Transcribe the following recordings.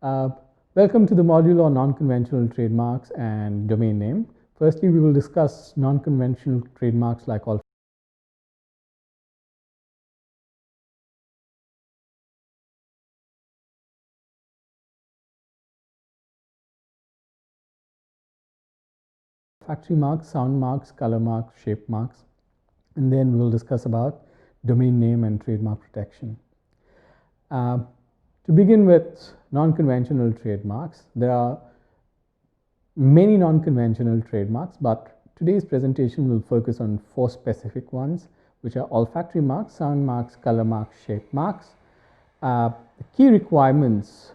Uh, Welcome to the module on non-conventional trademarks and domain name. Firstly, we will discuss non-conventional trademarks like olfactory marks, sound marks, color marks, shape marks, and then we'll discuss about domain name and trademark protection. To begin with non-conventional trademarks, there are many non-conventional trademarks, but today's presentation will focus on 4 specific ones, which are olfactory marks, sound marks, color marks, shape marks. The key requirements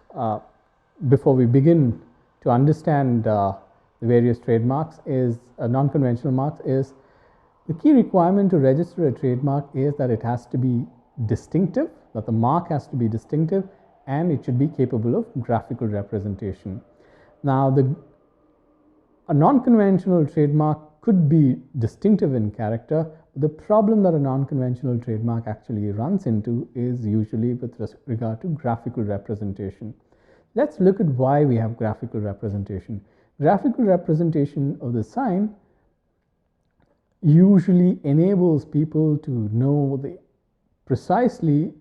before we begin to understand the various trademarks is non-conventional marks is the key requirement to register a trademark is that it has to be distinctive, that the mark has to be distinctive, and it should be capable of graphical representation. Now, a non-conventional trademark could be distinctive in character. The problem that a non-conventional trademark actually runs into is usually with regard to graphical representation. Let's look at why we have graphical representation. Graphical representation of the sign usually enables people to know precisely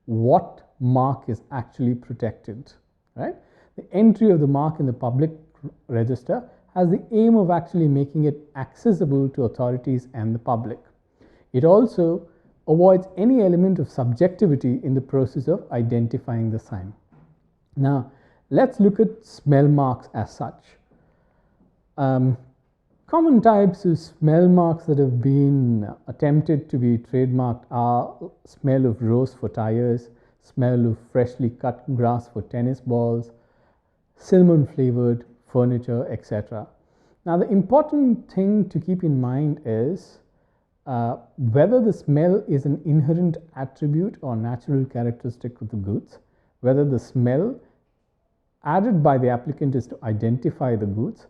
what mark is actually protected, right? The entry of the mark in the public register has the aim of actually making it accessible to authorities and the public. It also avoids any element of subjectivity in the process of identifying the sign. Now, let's look at smell marks as such. Common types of smell marks that have been attempted to be trademarked are smell of rose for tires, smell of freshly cut grass for tennis balls, cinnamon flavored furniture, etc. Now, the important thing to keep in mind is whether the smell is an inherent attribute or natural characteristic of the goods, whether the smell added by the applicant is to identify the goods.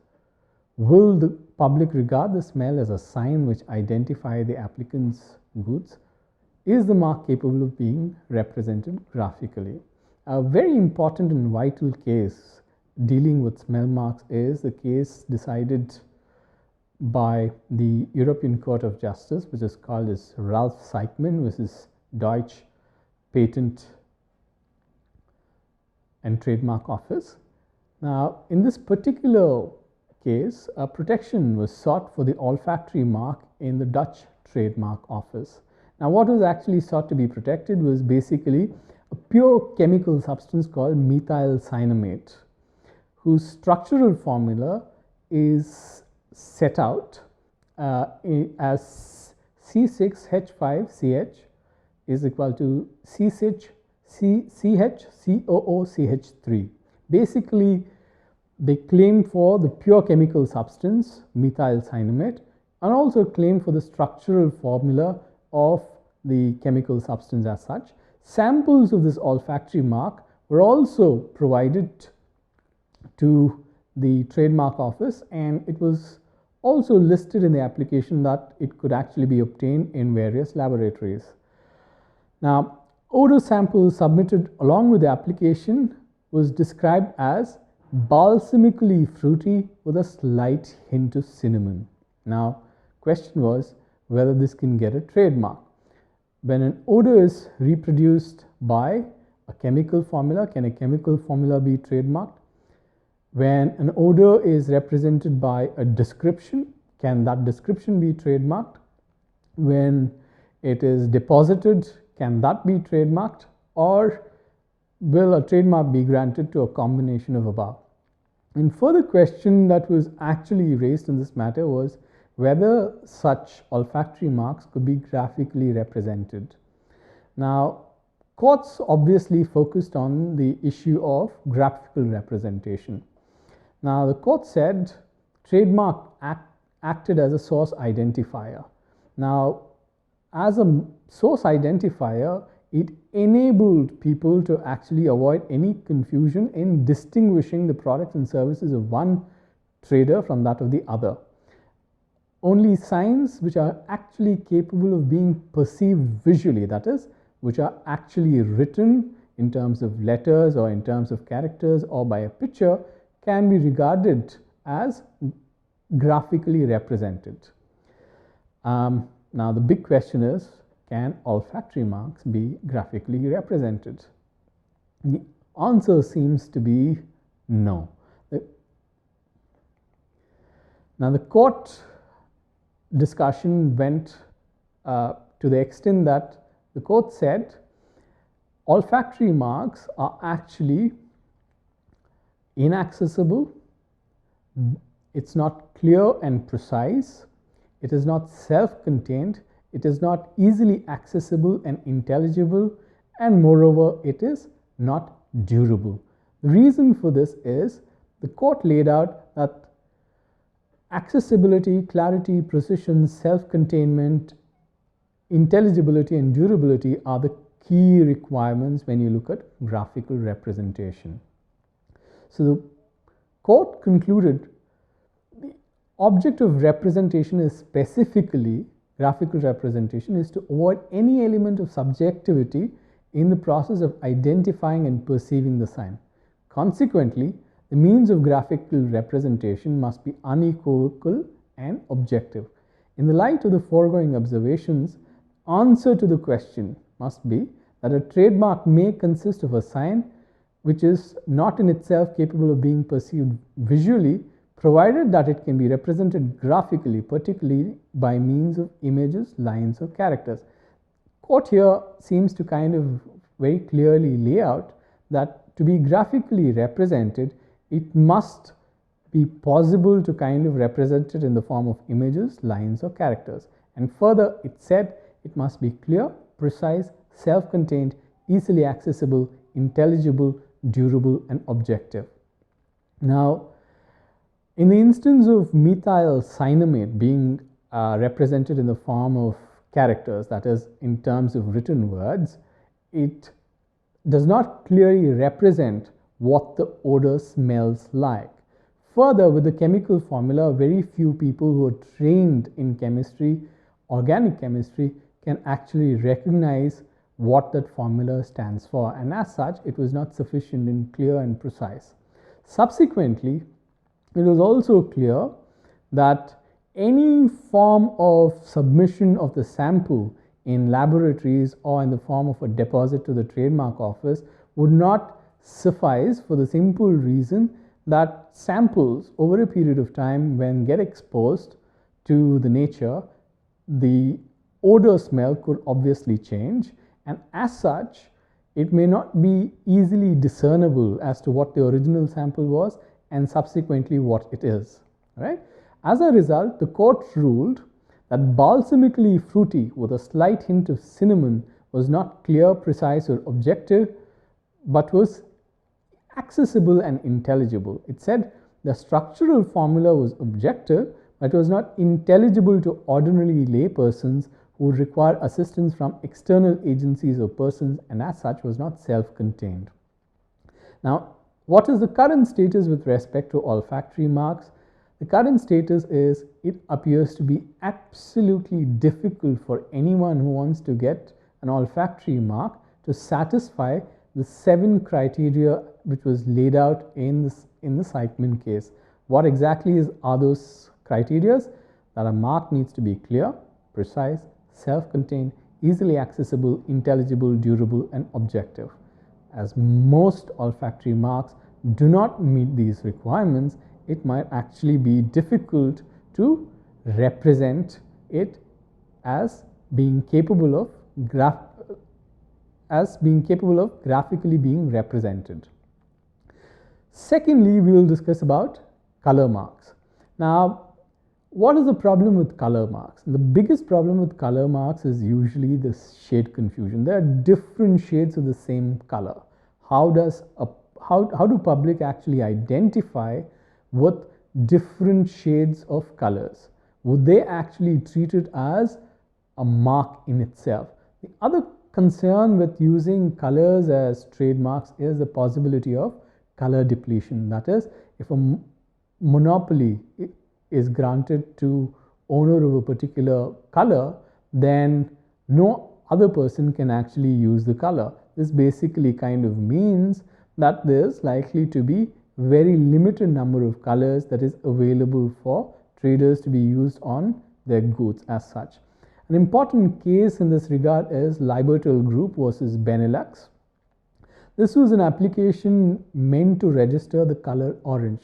Will the public regard the smell as a sign which identifies the applicant's goods? Is the mark capable of being represented graphically? A very important and vital case dealing with smell marks is the case decided by the European Court of Justice, which is called as Ralph Seichmann versus Deutsche Patent and Trademark Office. Now, in this particular case, a protection was sought for the olfactory mark in the Dutch Trademark Office. Now, what was actually sought to be protected was basically a pure chemical substance called methyl cinnamate, whose structural formula is set out as C6H5CH is equal to CHCOOCH3. Basically, they claim for the pure chemical substance methyl cinnamate and also claim for the structural formula of the chemical substance as such. Samples of this olfactory mark were also provided to the trademark office, and it was also listed in the application that it could actually be obtained in various laboratories. Now, odor samples submitted along with the application was described as balsamically fruity with a slight hint of cinnamon. Now, question was whether this can get a trademark. When an odor is reproduced by a chemical formula, can a chemical formula be trademarked? When an odor is represented by a description, can that description be trademarked? When it is deposited, can that be trademarked? Or will a trademark be granted to a combination of above? And further question that was actually raised in this matter was whether such olfactory marks could be graphically represented. Now, courts obviously focused on the issue of graphical representation. Now, the court said trademark acted as a source identifier. Now, as a source identifier, it enabled people to actually avoid any confusion in distinguishing the products and services of one trader from that of the other. Only signs which are actually capable of being perceived visually, that is, which are actually written in terms of letters or in terms of characters or by a picture can be regarded as graphically represented. Now the big question is, can olfactory marks be graphically represented? The answer seems to be no. Now the court discussion went to the extent that the court said olfactory marks are actually inaccessible, it's not clear and precise, it is not self-contained, it is not easily accessible and intelligible, and moreover it is not durable. The reason for this is the court laid out that accessibility, clarity, precision, self-containment, intelligibility and durability are the key requirements when you look at graphical representation. So the court concluded the object of representation is specifically graphical representation is to avoid any element of subjectivity in the process of identifying and perceiving the sign. Consequently, the means of graphical representation must be unequivocal and objective. In the light of the foregoing observations, answer to the question must be that a trademark may consist of a sign which is not in itself capable of being perceived visually, provided that it can be represented graphically, particularly by means of images, lines, or characters. Court here seems to kind of very clearly lay out that to be graphically represented, it must be possible to kind of represent it in the form of images, lines, or characters. And further, it said it must be clear, precise, self-contained, easily accessible, intelligible, durable, and objective. Now, in the instance of methyl cinnamate being represented in the form of characters, that is, in terms of written words, it does not clearly represent what the odor smells like. Further, with the chemical formula, very few people who are trained in chemistry, organic chemistry, can actually recognize what that formula stands for, and as such, it was not sufficient and clear and precise. Subsequently, it was also clear that any form of submission of the sample in laboratories or in the form of a deposit to the trademark office would not suffice, for the simple reason that samples over a period of time, when get exposed to the nature, the odor smell could obviously change, and as such it may not be easily discernible as to what the original sample was and subsequently what it is. Right? As a result, the court ruled that balsamically fruity with a slight hint of cinnamon was not clear, precise, or objective, but was accessible and intelligible. It said the structural formula was objective, but was not intelligible to ordinarily lay persons who would require assistance from external agencies or persons, and as such was not self-contained. Now, what is the current status with respect to olfactory marks? The current status is it appears to be absolutely difficult for anyone who wants to get an olfactory mark to satisfy the 7 criteria which was laid out in the Sykman case. What exactly are those criteria? That a mark needs to be clear, precise, self-contained, easily accessible, intelligible, durable, and objective. As most olfactory marks do not meet these requirements, it might actually be difficult to represent it as being capable of graphically being represented. Secondly, we will discuss about color marks. Now, what is the problem with color marks? The biggest problem with color marks is usually the shade confusion. There are different shades of the same color. How do public actually identify with different shades of colors? Would they actually treat it as a mark in itself? The other concern with using colors as trademarks is the possibility of color depletion. That is, if a monopoly is granted to owner of a particular color, then no other person can actually use the color. This basically kind of means that there's likely to be very limited number of colors that is available for traders to be used on their goods as such. An important case in this regard is Libertel Group versus Benelux. This was an application meant to register the color orange.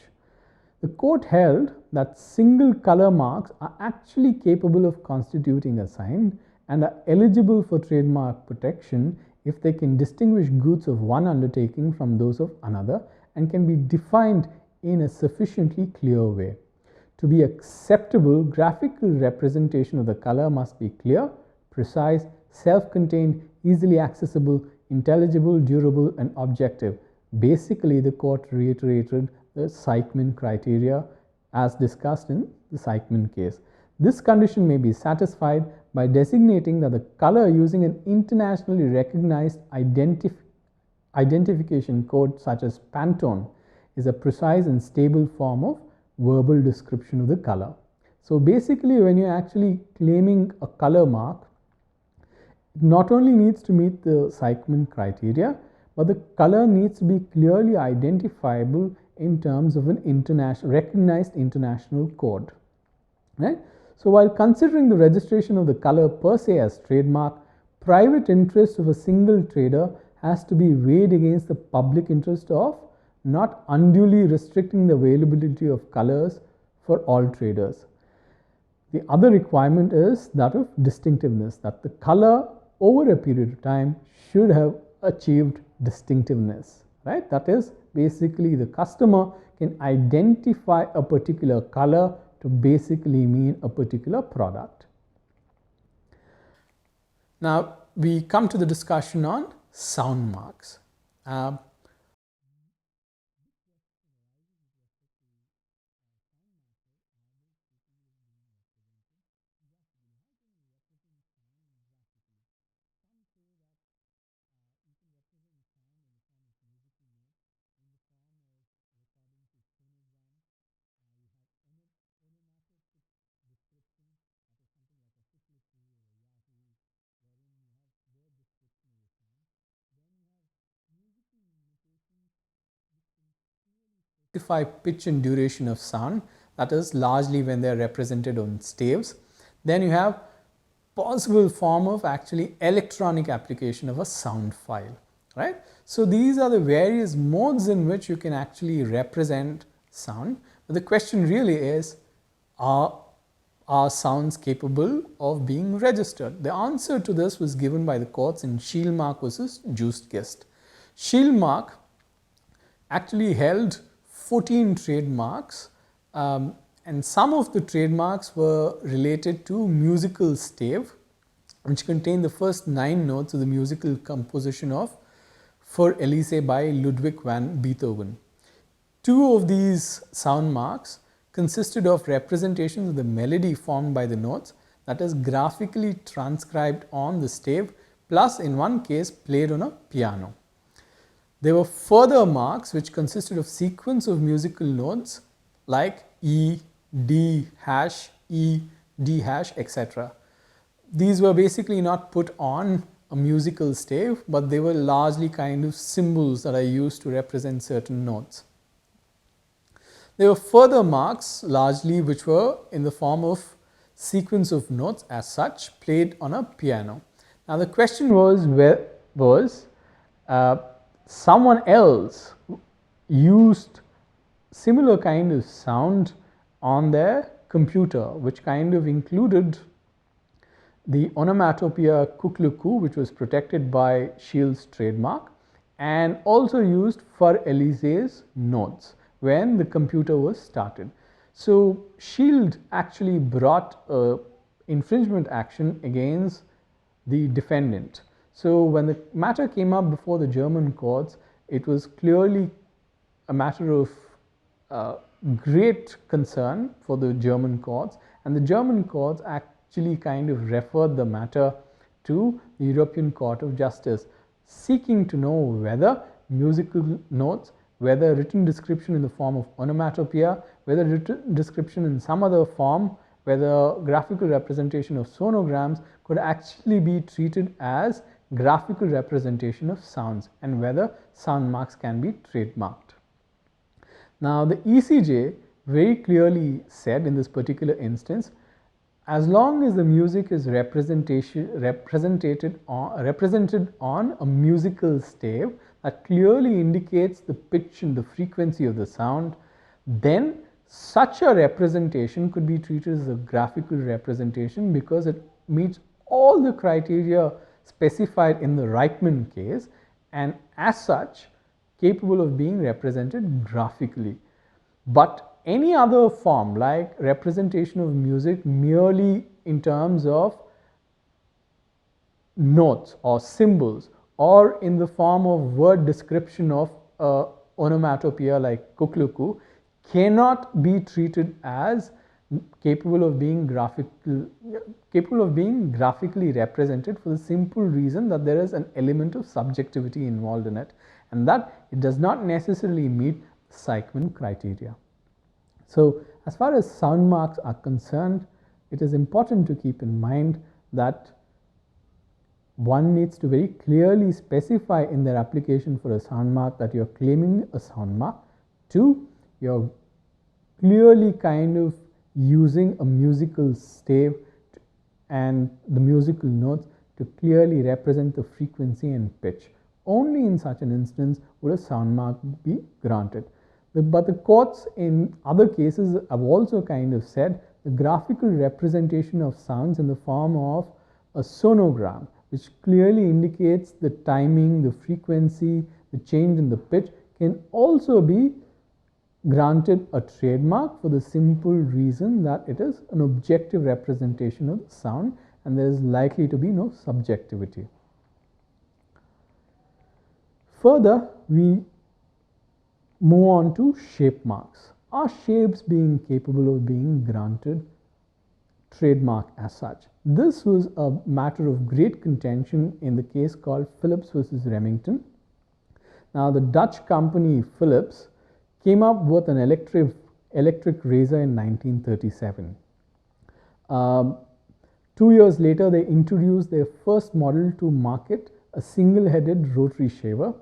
The court held that single color marks are actually capable of constituting a sign and are eligible for trademark protection if they can distinguish goods of one undertaking from those of another and can be defined in a sufficiently clear way. To be acceptable, graphical representation of the color must be clear, precise, self-contained, easily accessible, intelligible, durable, and objective. Basically, the court reiterated the Sykman criteria as discussed in the Sykman case. This condition may be satisfied by designating that the color using an internationally recognized identification code such as Pantone is a precise and stable form of verbal description of the color. So basically, when you're actually claiming a color mark, it not only needs to meet the Sykman criteria, but the color needs to be clearly identifiable in terms of an recognized international code. Right? So while considering the registration of the color per se as trademark, private interest of a single trader has to be weighed against the public interest of not unduly restricting the availability of colors for all traders. The other requirement is that of distinctiveness, that the color over a period of time should have achieved distinctiveness, right? That is basically the customer can identify a particular color to basically mean a particular product. Now we come to the discussion on sound marks. Pitch and duration of sound, that is largely when they are represented on staves. Then you have possible form of actually electronic application of a sound file, right? So these are the various modes in which you can actually represent sound. But the question really is, are sounds capable of being registered? The answer to this was given by the courts in Shieldmark versus Joostgist. Shieldmark actually held 14 trademarks, and some of the trademarks were related to musical stave, which contained the first 9 notes of the musical composition of Für Elise by Ludwig van Beethoven. 2 of these sound marks consisted of representations of the melody formed by the notes, that is graphically transcribed on the stave, plus in one case played on a piano. There were further marks which consisted of sequence of musical notes like E, D hash, E, D hash, etc. These were basically not put on a musical stave, but they were largely kind of symbols that are used to represent certain notes. There were further marks largely which were in the form of sequence of notes as such played on a piano. Now the question was someone else used similar kind of sound on their computer, which kind of included the onomatopoeia kukluku, which was protected by Shield's trademark, and also used Für Elise's notes when the computer was started. So Shield actually brought an infringement action against the defendant. So when the matter came up before the German courts, it was clearly a matter of great concern for the German courts, and the German courts actually kind of referred the matter to the European Court of Justice, seeking to know whether musical notes, whether written description in the form of onomatopoeia, whether written description in some other form, whether graphical representation of sonograms could actually be treated as graphical representation of sounds and whether sound marks can be trademarked. Now, the ECJ very clearly said in this particular instance, as long as the music is represented on a musical stave that clearly indicates the pitch and the frequency of the sound, then such a representation could be treated as a graphical representation because it meets all the criteria specified in the Reichmann case, and as such capable of being represented graphically. But any other form like representation of music merely in terms of notes or symbols or in the form of word description of onomatopoeia like kukluku cannot be treated as capable of being graphically represented, for the simple reason that there is an element of subjectivity involved in it, and that it does not necessarily meet the Sykman criteria. So, as far as sound marks are concerned, it is important to keep in mind that one needs to very clearly specify in their application for a sound mark that you are claiming a sound mark. 2, you are clearly kind of using a musical stave and the musical notes to clearly represent the frequency and pitch. Only in such an instance would a sound mark be granted. But the courts in other cases have also kind of said the graphical representation of sounds in the form of a sonogram, which clearly indicates the timing, the frequency, the change in the pitch, can also be granted a trademark for the simple reason that it is an objective representation of the sound and there is likely to be no subjectivity. Further, we move on to shape marks. Are shapes being capable of being granted trademark as such? This was a matter of great contention in the case called Philips versus Remington. Now, the Dutch company Philips came up with an electric razor in 1937. 2 years later, they introduced their first model to market, a single-headed rotary shaver.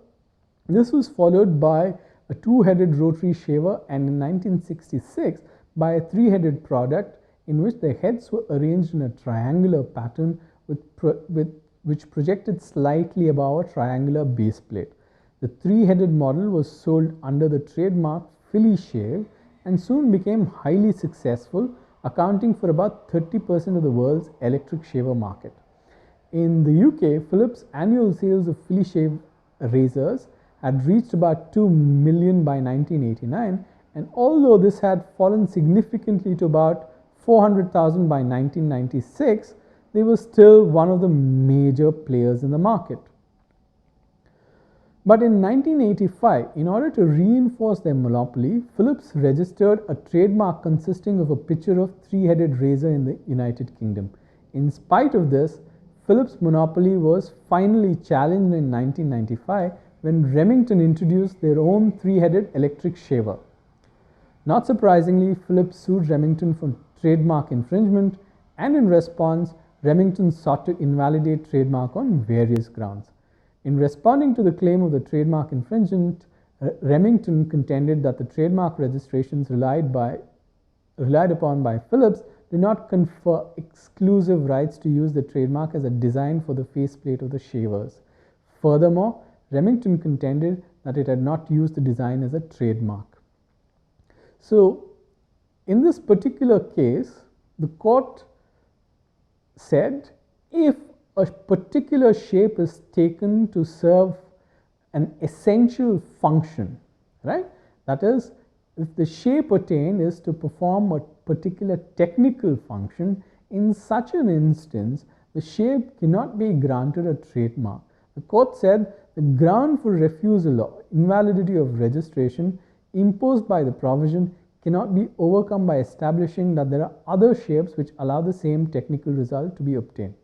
This was followed by a two-headed rotary shaver, and in 1966 by a three-headed product in which the heads were arranged in a triangular pattern which projected slightly above a triangular base plate. The three-headed model was sold under the trademark Philly Shave and soon became highly successful, accounting for about 30% of the world's electric shaver market. In the UK, Philips' annual sales of Philly Shave razors had reached about 2 million by 1989, and although this had fallen significantly to about 400,000 by 1996, they were still one of the major players in the market. But in 1985, in order to reinforce their monopoly, Philips registered a trademark consisting of a picture of three-headed razor in the United Kingdom. In spite of this, Philips' monopoly was finally challenged in 1995 when Remington introduced their own three-headed electric shaver. Not surprisingly, Philips sued Remington for trademark infringement, and in response, Remington sought to invalidate trademark on various grounds. In responding to the claim of the trademark infringement, Remington contended that the trademark registrations relied upon by Philips did not confer exclusive rights to use the trademark as a design for the faceplate of the shavers. Furthermore, Remington contended that it had not used the design as a trademark. So, in this particular case, the court said if a particular shape is taken to serve an essential function, right? That is, if the shape attained is to perform a particular technical function, in such an instance, the shape cannot be granted a trademark. The court said the ground for refusal or invalidity of registration imposed by the provision cannot be overcome by establishing that there are other shapes which allow the same technical result to be obtained.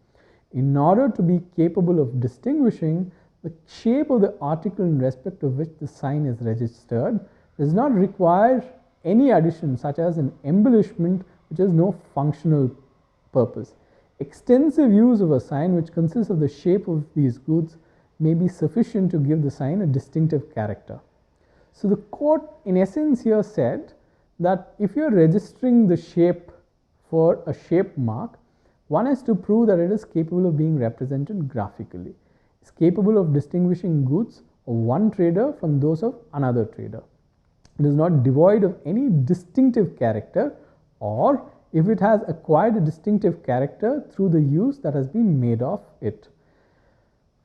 In order to be capable of distinguishing the shape of the article in respect of which the sign is registered does not require any addition such as an embellishment which has no functional purpose. extensive use of a sign which consists of the shape of these goods may be sufficient to give the sign a distinctive character. So the court in essence here said that if you're registering the shape for a shape mark, one has to prove that it is capable of being represented graphically. It's capable of distinguishing goods of one trader from those of another trader. It is not devoid of any distinctive character, or if it has acquired a distinctive character through the use that has been made of it.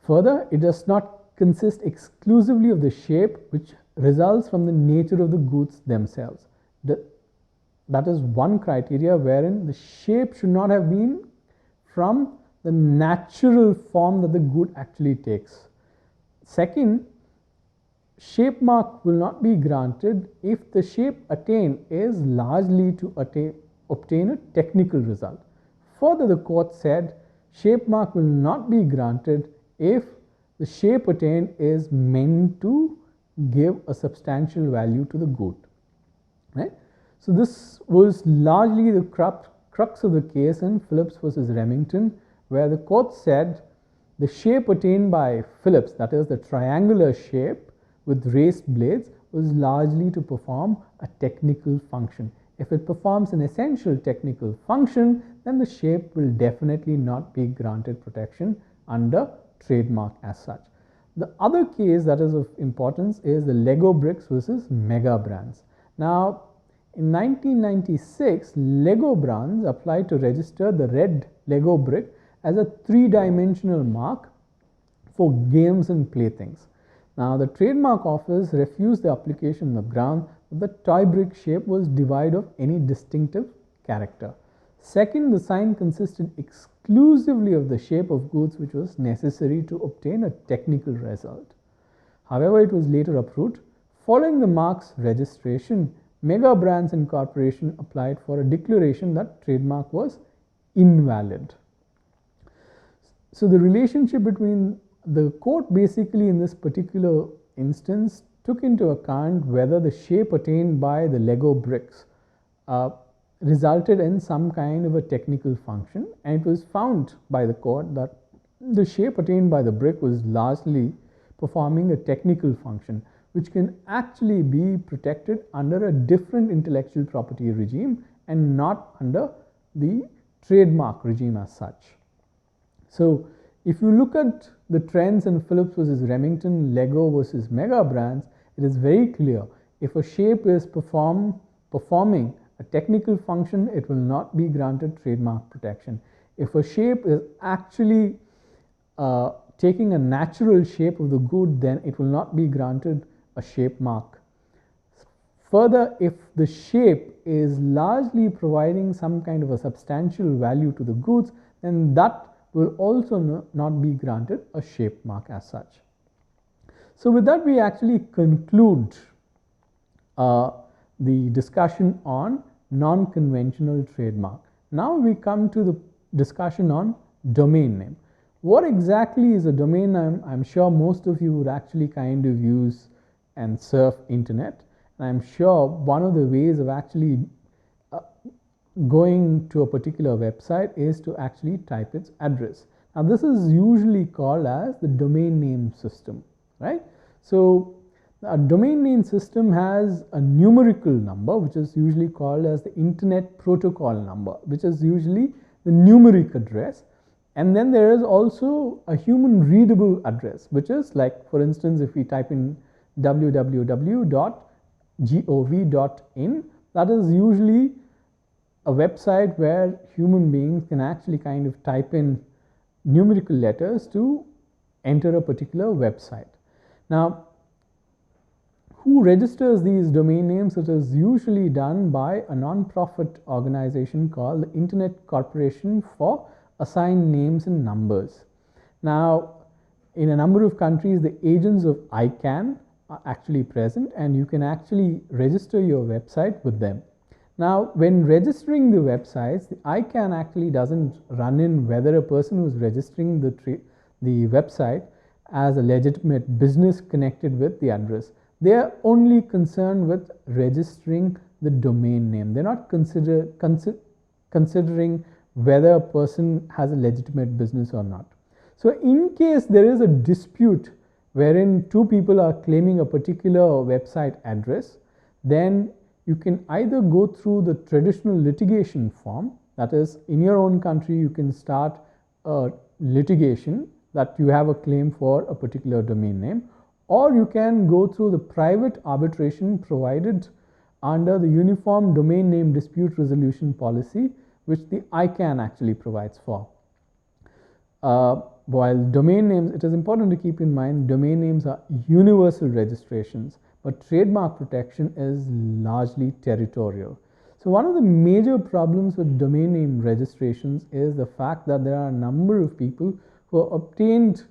Further, it does not consist exclusively of the shape which results from the nature of the goods themselves. That is one criteria wherein the shape should not have been from the natural form that the good actually takes. Second, shape mark will not be granted if the shape attained is largely to obtain a technical result. Further, the court said shape mark will not be granted if the shape attained is meant to give a substantial value to the good. Right? So this was largely the crux of the case in Phillips versus Remington, where the court said the shape attained by Phillips, that is the triangular shape with raised blades, was largely to perform a technical function. If it performs an essential technical function, then the shape will definitely not be granted protection under trademark as such. The other case that is of importance is the Lego Bricks versus Mega Brands. Now, in 1996, Lego Brands applied to register the red Lego brick as a three-dimensional mark for games and playthings. Now, the trademark office refused the application on the ground that the toy brick shape was devoid of any distinctive character. Second, the sign consisted exclusively of the shape of goods which was necessary to obtain a technical result. However, it was later approved. Following the mark's registration, Mega Brands Incorporation applied for a declaration that trademark was invalid. So the relationship between the court basically in this particular instance took into account whether the shape attained by the Lego bricks resulted in some kind of a technical function, and it was found by the court that the shape attained by the brick was largely performing a technical function which can actually be protected under a different intellectual property regime and not under the trademark regime as such. So if you look at the trends in Phillips versus Remington, Lego versus Mega Brands, it is very clear. If a shape is performing a technical function, it will not be granted trademark protection. If a shape is actually taking a natural shape of the good, then it will not be granted a shape mark. Further, if the shape is largely providing some kind of a substantial value to the goods, then that will also not be granted a shape mark as such. So with that, we actually conclude the discussion on non-conventional trademark. Now we come to the discussion on domain name. What exactly is a domain name? I'm sure most of you would actually kind of use and surf internet. And I'm sure one of the ways of actually going to a particular website is to actually type its address. Now this is usually called as the domain name system, right? So a domain name system has a numerical number which is usually called as the internet protocol number, which is usually the numeric address. And then there is also a human readable address, which is like, for instance, if we type in www.gov.in, that is usually a website where human beings can actually kind of type in numerical letters to enter a particular website. Now, who registers these domain names? It is usually done by a non-profit organization called the Internet Corporation for Assigned Names and Numbers. Now, in a number of countries, the agents of ICANN are actually present, and you can actually register your website with them. Now, when registering the websites, the ICANN actually doesn't run in whether a person who's registering the website as a legitimate business connected with the address. They are only concerned with registering the domain name. They're not considering whether a person has a legitimate business or not. So in case there is a dispute wherein two people are claiming a particular website address, then you can either go through the traditional litigation form, that is, in your own country you can start a litigation that you have a claim for a particular domain name, or you can go through the private arbitration provided under the Uniform Domain Name Dispute Resolution Policy, which the ICANN actually provides for. While domain names, it is important to keep in mind, domain names are universal registrations, but trademark protection is largely territorial. So one of the major problems with domain name registrations is the fact that there are a number of people who obtained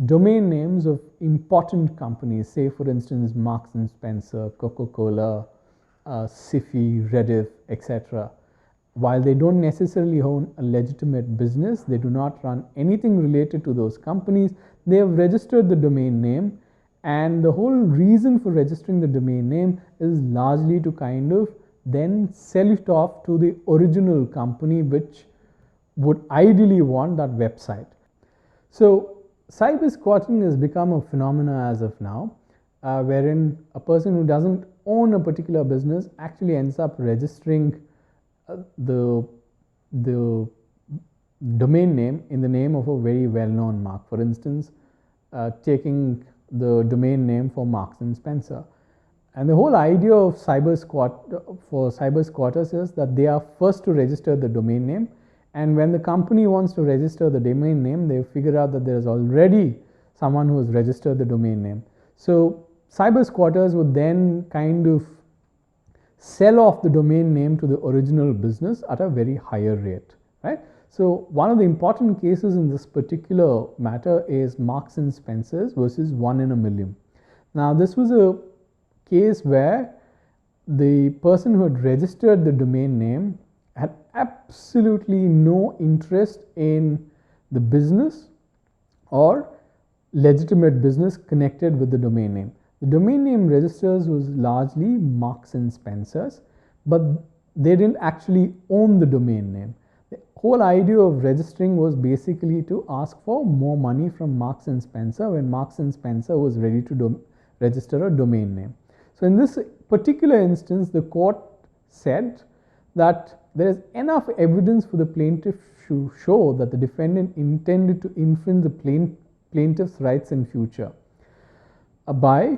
domain names of important companies, say for instance Marks and Spencer, Coca-Cola, Sifi, Rediff, etc. While they don't necessarily own a legitimate business, they do not run anything related to those companies, they have registered the domain name, and the whole reason for registering the domain name is largely to kind of then sell it off to the original company which would ideally want that website. So cyber squatting has become a phenomena as of now, wherein a person who doesn't own a particular business actually ends up registering the domain name in the name of a very well-known mark. For instance, taking the domain name for Marks and Spencer. And the whole idea of cyber squatters is that they are first to register the domain name, and when the company wants to register the domain name, they figure out that there is already someone who has registered the domain name. So cyber squatters would then kind of sell off the domain name to the original business at a very higher rate, right? So one of the important cases in this particular matter is Marks and Spencer's versus 1 in a million. Now this was a case where the person who had registered the domain name had absolutely no interest in the business or legitimate business connected with the domain name. The domain name registers was largely Marks and Spencer's, but they didn't actually own the domain name. The whole idea of registering was basically to ask for more money from Marks and Spencer when Marks and Spencer was ready to register a domain name. So in this particular instance, the court said that there is enough evidence for the plaintiff to show that the defendant intended to infringe the plaintiff's rights in future by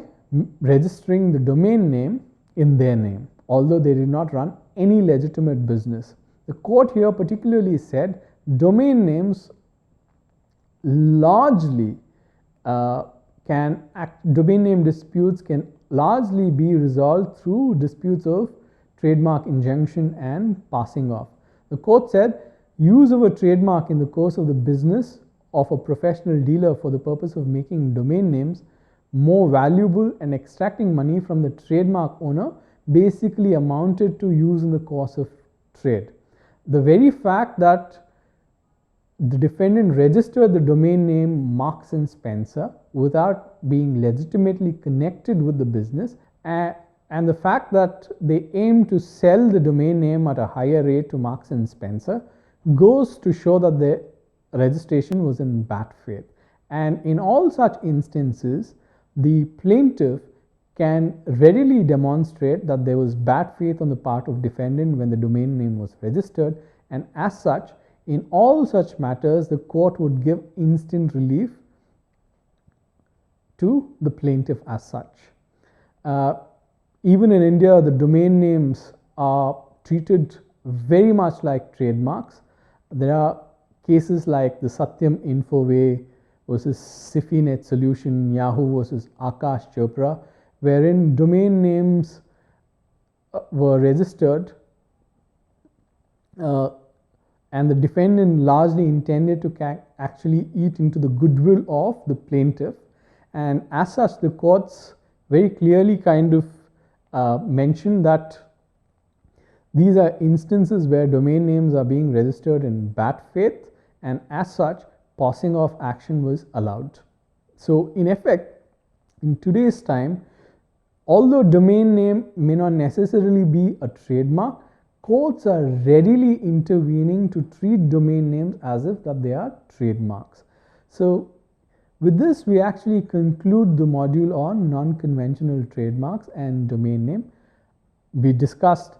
registering the domain name in their name, although they did not run any legitimate business. The court here particularly said domain names largely domain name disputes can largely be resolved through disputes of trademark injunction and passing off. The court said use of a trademark in the course of the business of a professional dealer for the purpose of making domain names more valuable and extracting money from the trademark owner basically amounted to use in the course of trade. The very fact that the defendant registered the domain name Marks and Spencer without being legitimately connected with the business, and the fact that they aim to sell the domain name at a higher rate to Marks and Spencer goes to show that the registration was in bad faith. And in all such instances, the plaintiff can readily demonstrate that there was bad faith on the part of defendant when the domain name was registered, and as such, in all such matters, the court would give instant relief to the plaintiff as such. Even in India, the domain names are treated very much like trademarks. There are cases like the Satyam Infoway versus Sifinet Solution, Yahoo versus Akash Chopra, wherein domain names were registered and the defendant largely intended to actually eat into the goodwill of the plaintiff, and as such the courts very clearly kind of mentioned that these are instances where domain names are being registered in bad faith, and as such passing off action was allowed. So in effect, in today's time, although domain name may not necessarily be a trademark, courts are readily intervening to treat domain names as if that they are trademarks. So with this, we actually conclude the module on non-conventional trademarks and domain name. We discussed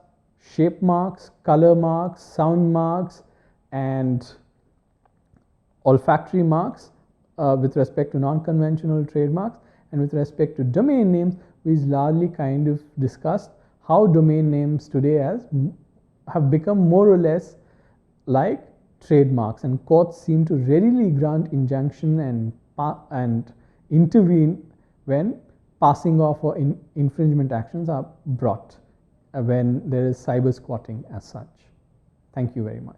shape marks, color marks, sound marks, and olfactory marks with respect to non-conventional trademarks, and with respect to domain names, we largely kind of discussed how domain names today have become more or less like trademarks, and courts seem to readily grant injunction and intervene when passing off or infringement actions are brought when there is cyber squatting as such. Thank you very much.